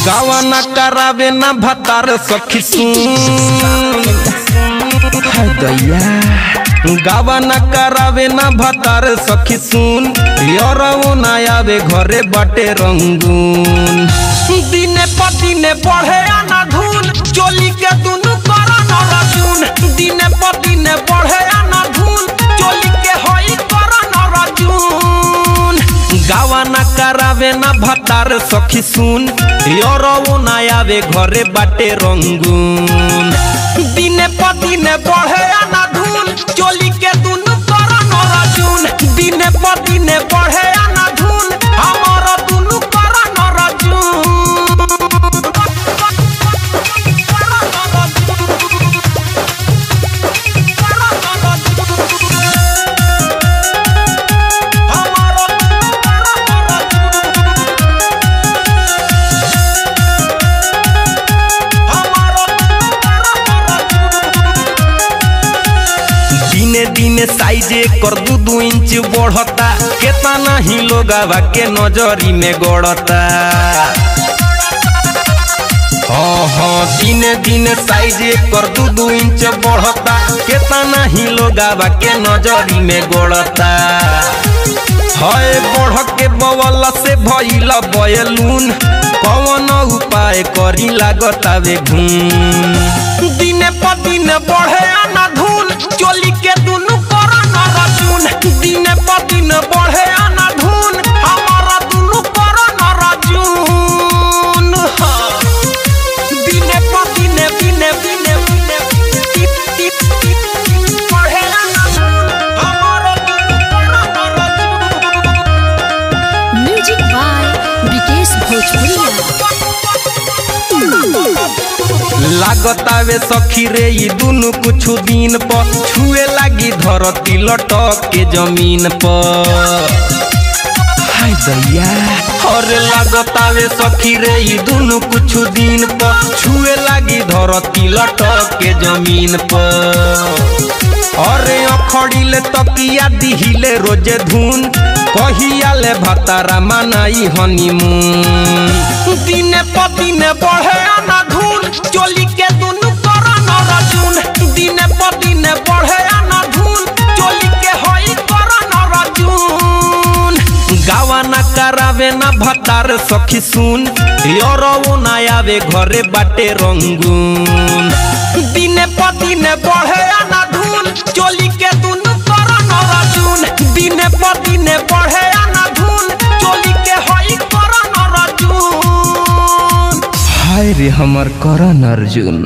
गावा न करावे न भतार सखी सुन दैया गावा न करावे न भतार सखी सुन यरऊ न आवे घरे बाटे रंगून दिने पदिने बढ़े आना धून चोली के दुनु करा न रजून दिने पदिने बढ़े आना धून चोली के होई करा न रजून गावा न करावे न भतार सखी सुन यरऊ न आवे घरे बाटे रंगून दिने पदिने बढ़े आना धून चोली के दुनु करा न रजून दिने पदिने बढ़े आना धून हमारा दुनु करा न रजून दिने साइज कर 2 इंच बढ़ता केतना ही लोगवा के नजरी में गड़ता हाँ दिने दिने साइज कर 2 इंच बढ़ता केतना ही लोगवा के नजरी में गड़ता है बढ़ के बवला से भइला बयलून कौन उपाय करी लागता वे घूम दिने पदिने बढ़े आना धून चोली के दुनु करा न रजून दिने पदिने बढ़े आना धून हमारा दुनु करा न रजून दिने पदिने बिने बिने बिने बढ़े आना धून हमारा दुनु करा न रजून। म्यूजिक बाय विकेश भोजपुरिया। लागतावे सखी रे ई दुनु कुछ दिन पर छुए लागी धरती लटक के जमीन पर हाय दैया और लागतावे सखी रे ई दुनु कुछ दिन पर छुए लागी धरती लटक के जमीन पर अरे अखड़िले तकिया दिहिले रोजे धुन कहियाले भतारा मनाई हनीमून दिने पदिने बढ़े आना धून चोली के दुनु करा न रजून दिने पदिने बढ़े आना धून चोली के होई करा न रजून गावा न करावे न भतार सखी सुन यरऊ न आवे घरे बाटे रंगून दिने पदिने बढ़े आना धून चोली के दुनु करा न रजून दिने पदिने बढ़े आना धून चोली के होई करा न रजून हाय रे हमर करण अर्जुन।